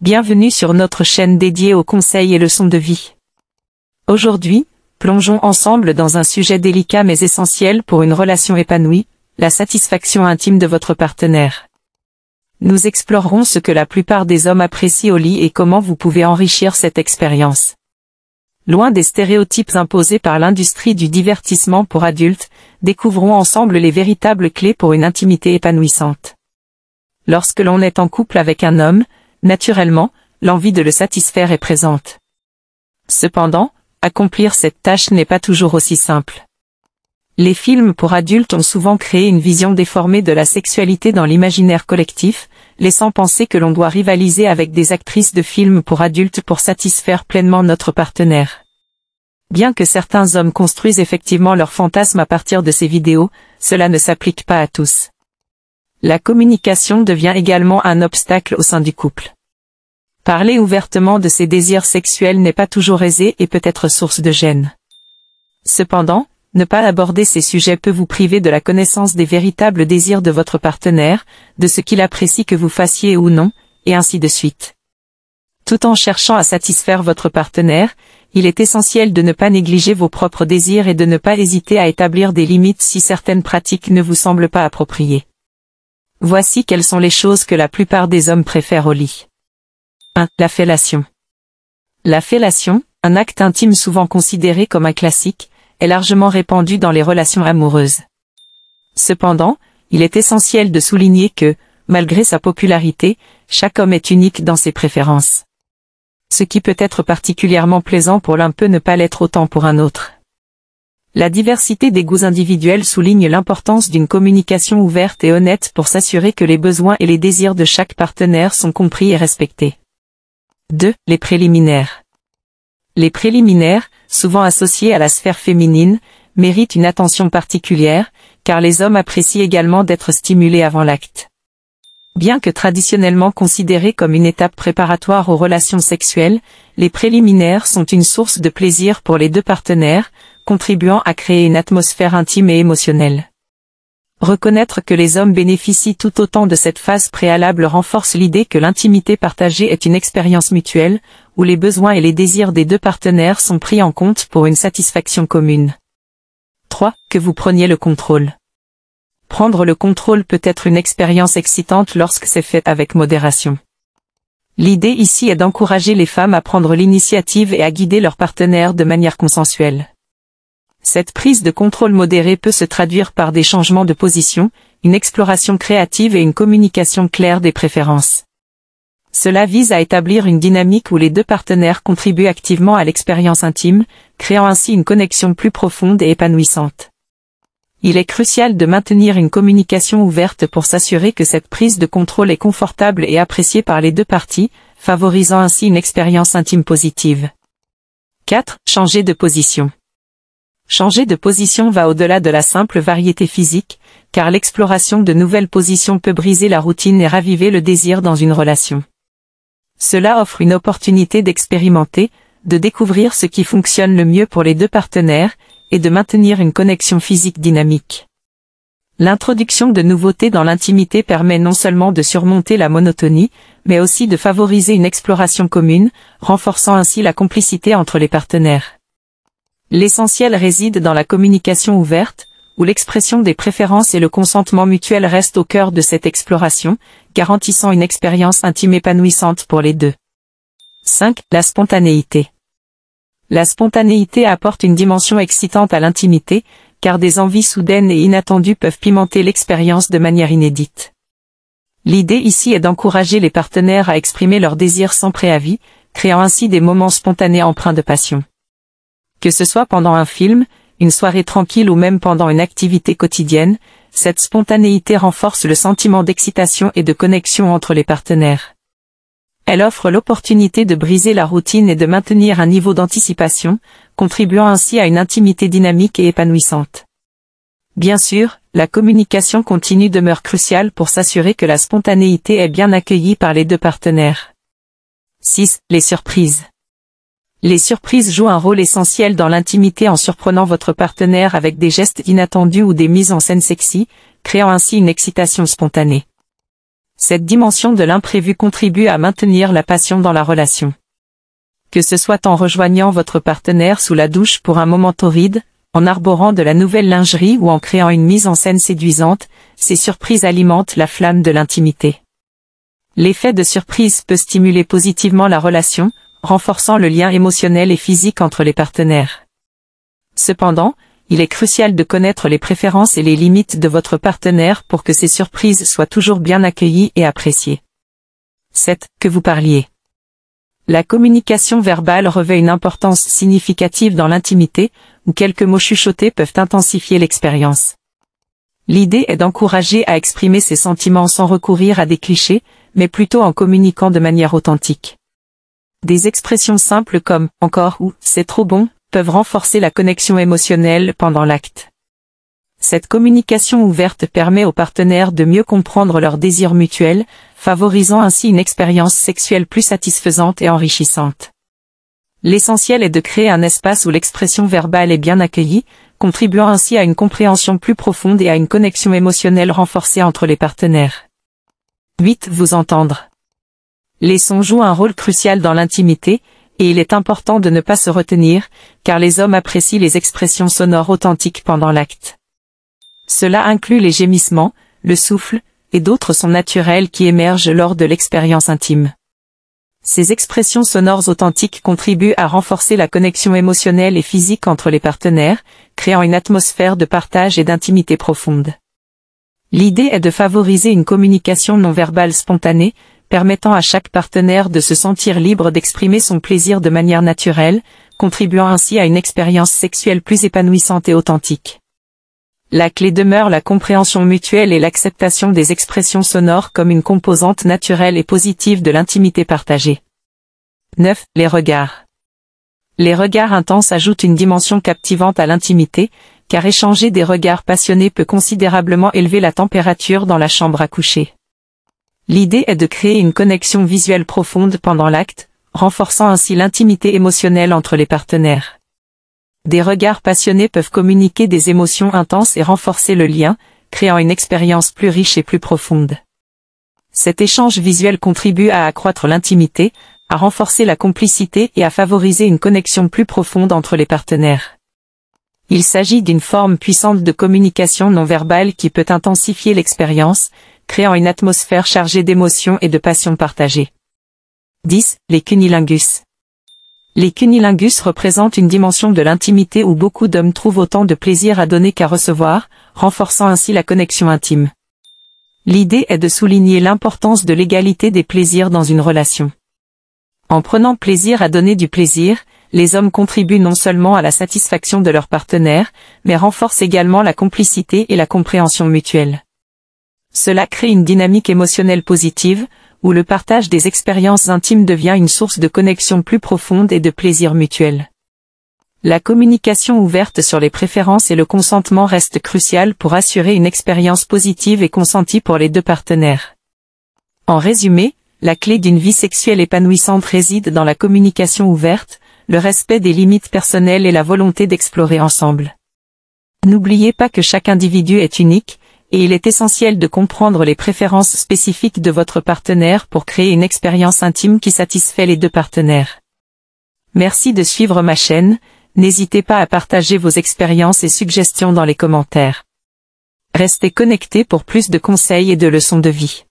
Bienvenue sur notre chaîne dédiée aux conseils et leçons de vie. Aujourd'hui, plongeons ensemble dans un sujet délicat mais essentiel pour une relation épanouie, la satisfaction intime de votre partenaire. Nous explorerons ce que la plupart des hommes apprécient au lit et comment vous pouvez enrichir cette expérience. Loin des stéréotypes imposés par l'industrie du divertissement pour adultes, découvrons ensemble les véritables clés pour une intimité épanouissante. Lorsque l'on est en couple avec un homme, naturellement, l'envie de le satisfaire est présente. Cependant, accomplir cette tâche n'est pas toujours aussi simple. Les films pour adultes ont souvent créé une vision déformée de la sexualité dans l'imaginaire collectif, laissant penser que l'on doit rivaliser avec des actrices de films pour adultes pour satisfaire pleinement notre partenaire. Bien que certains hommes construisent effectivement leurs fantasmes à partir de ces vidéos, cela ne s'applique pas à tous. La communication devient également un obstacle au sein du couple. Parler ouvertement de ses désirs sexuels n'est pas toujours aisé et peut être source de gêne. Cependant, ne pas aborder ces sujets peut vous priver de la connaissance des véritables désirs de votre partenaire, de ce qu'il apprécie que vous fassiez ou non, et ainsi de suite. Tout en cherchant à satisfaire votre partenaire, il est essentiel de ne pas négliger vos propres désirs et de ne pas hésiter à établir des limites si certaines pratiques ne vous semblent pas appropriées. Voici quelles sont les choses que la plupart des hommes préfèrent au lit. 1. La fellation. La fellation, un acte intime souvent considéré comme un classique, est largement répandue dans les relations amoureuses. Cependant, il est essentiel de souligner que, malgré sa popularité, chaque homme est unique dans ses préférences. Ce qui peut être particulièrement plaisant pour l'un peut ne pas l'être autant pour un autre. La diversité des goûts individuels souligne l'importance d'une communication ouverte et honnête pour s'assurer que les besoins et les désirs de chaque partenaire sont compris et respectés. 2. Les préliminaires. Les préliminaires, souvent associés à la sphère féminine, méritent une attention particulière, car les hommes apprécient également d'être stimulés avant l'acte. Bien que traditionnellement considérés comme une étape préparatoire aux relations sexuelles, les préliminaires sont une source de plaisir pour les deux partenaires, contribuant à créer une atmosphère intime et émotionnelle. Reconnaître que les hommes bénéficient tout autant de cette phase préalable renforce l'idée que l'intimité partagée est une expérience mutuelle, où les besoins et les désirs des deux partenaires sont pris en compte pour une satisfaction commune. 3. Que vous preniez le contrôle. Prendre le contrôle peut être une expérience excitante lorsque c'est fait avec modération. L'idée ici est d'encourager les femmes à prendre l'initiative et à guider leur partenaire de manière consensuelle. Cette prise de contrôle modérée peut se traduire par des changements de position, une exploration créative et une communication claire des préférences. Cela vise à établir une dynamique où les deux partenaires contribuent activement à l'expérience intime, créant ainsi une connexion plus profonde et épanouissante. Il est crucial de maintenir une communication ouverte pour s'assurer que cette prise de contrôle est confortable et appréciée par les deux parties, favorisant ainsi une expérience intime positive. 4. Changer de position. Changer de position va au-delà de la simple variété physique, car l'exploration de nouvelles positions peut briser la routine et raviver le désir dans une relation. Cela offre une opportunité d'expérimenter, de découvrir ce qui fonctionne le mieux pour les deux partenaires, et de maintenir une connexion physique dynamique. L'introduction de nouveautés dans l'intimité permet non seulement de surmonter la monotonie, mais aussi de favoriser une exploration commune, renforçant ainsi la complicité entre les partenaires. L'essentiel réside dans la communication ouverte, où l'expression des préférences et le consentement mutuel restent au cœur de cette exploration, garantissant une expérience intime épanouissante pour les deux. 5. La spontanéité. La spontanéité apporte une dimension excitante à l'intimité, car des envies soudaines et inattendues peuvent pimenter l'expérience de manière inédite. L'idée ici est d'encourager les partenaires à exprimer leurs désirs sans préavis, créant ainsi des moments spontanés empreints de passion. Que ce soit pendant un film, une soirée tranquille ou même pendant une activité quotidienne, cette spontanéité renforce le sentiment d'excitation et de connexion entre les partenaires. Elle offre l'opportunité de briser la routine et de maintenir un niveau d'anticipation, contribuant ainsi à une intimité dynamique et épanouissante. Bien sûr, la communication continue demeure cruciale pour s'assurer que la spontanéité est bien accueillie par les deux partenaires. 6. Les surprises. Les surprises jouent un rôle essentiel dans l'intimité en surprenant votre partenaire avec des gestes inattendus ou des mises en scène sexy, créant ainsi une excitation spontanée. Cette dimension de l'imprévu contribue à maintenir la passion dans la relation. Que ce soit en rejoignant votre partenaire sous la douche pour un moment torride, en arborant de la nouvelle lingerie ou en créant une mise en scène séduisante, ces surprises alimentent la flamme de l'intimité. L'effet de surprise peut stimuler positivement la relation, renforçant le lien émotionnel et physique entre les partenaires. Cependant, il est crucial de connaître les préférences et les limites de votre partenaire pour que ces surprises soient toujours bien accueillies et appréciées. 7. Que vous parliez. La communication verbale revêt une importance significative dans l'intimité, où quelques mots chuchotés peuvent intensifier l'expérience. L'idée est d'encourager à exprimer ses sentiments sans recourir à des clichés, mais plutôt en communiquant de manière authentique. Des expressions simples comme « encore » ou « c'est trop bon » peuvent renforcer la connexion émotionnelle pendant l'acte. Cette communication ouverte permet aux partenaires de mieux comprendre leurs désirs mutuels, favorisant ainsi une expérience sexuelle plus satisfaisante et enrichissante. L'essentiel est de créer un espace où l'expression verbale est bien accueillie, contribuant ainsi à une compréhension plus profonde et à une connexion émotionnelle renforcée entre les partenaires. 8. Vous entendre. Les sons jouent un rôle crucial dans l'intimité, et il est important de ne pas se retenir, car les hommes apprécient les expressions sonores authentiques pendant l'acte. Cela inclut les gémissements, le souffle, et d'autres sons naturels qui émergent lors de l'expérience intime. Ces expressions sonores authentiques contribuent à renforcer la connexion émotionnelle et physique entre les partenaires, créant une atmosphère de partage et d'intimité profonde. L'idée est de favoriser une communication non verbale spontanée, permettant à chaque partenaire de se sentir libre d'exprimer son plaisir de manière naturelle, contribuant ainsi à une expérience sexuelle plus épanouissante et authentique. La clé demeure la compréhension mutuelle et l'acceptation des expressions sonores comme une composante naturelle et positive de l'intimité partagée. 9. Les regards. Les regards intenses ajoutent une dimension captivante à l'intimité, car échanger des regards passionnés peut considérablement élever la température dans la chambre à coucher. L'idée est de créer une connexion visuelle profonde pendant l'acte, renforçant ainsi l'intimité émotionnelle entre les partenaires. Des regards passionnés peuvent communiquer des émotions intenses et renforcer le lien, créant une expérience plus riche et plus profonde. Cet échange visuel contribue à accroître l'intimité, à renforcer la complicité et à favoriser une connexion plus profonde entre les partenaires. Il s'agit d'une forme puissante de communication non verbale qui peut intensifier l'expérience, créant une atmosphère chargée d'émotions et de passions partagées. 10. Les cunnilingus. Les cunnilingus représentent une dimension de l'intimité où beaucoup d'hommes trouvent autant de plaisir à donner qu'à recevoir, renforçant ainsi la connexion intime. L'idée est de souligner l'importance de l'égalité des plaisirs dans une relation. En prenant plaisir à donner du plaisir, les hommes contribuent non seulement à la satisfaction de leur partenaire, mais renforcent également la complicité et la compréhension mutuelle. Cela crée une dynamique émotionnelle positive, où le partage des expériences intimes devient une source de connexion plus profonde et de plaisir mutuel. La communication ouverte sur les préférences et le consentement reste cruciale pour assurer une expérience positive et consentie pour les deux partenaires. En résumé, la clé d'une vie sexuelle épanouissante réside dans la communication ouverte, le respect des limites personnelles et la volonté d'explorer ensemble. N'oubliez pas que chaque individu est unique, et il est essentiel de comprendre les préférences spécifiques de votre partenaire pour créer une expérience intime qui satisfait les deux partenaires. Merci de suivre ma chaîne, n'hésitez pas à partager vos expériences et suggestions dans les commentaires. Restez connectés pour plus de conseils et de leçons de vie.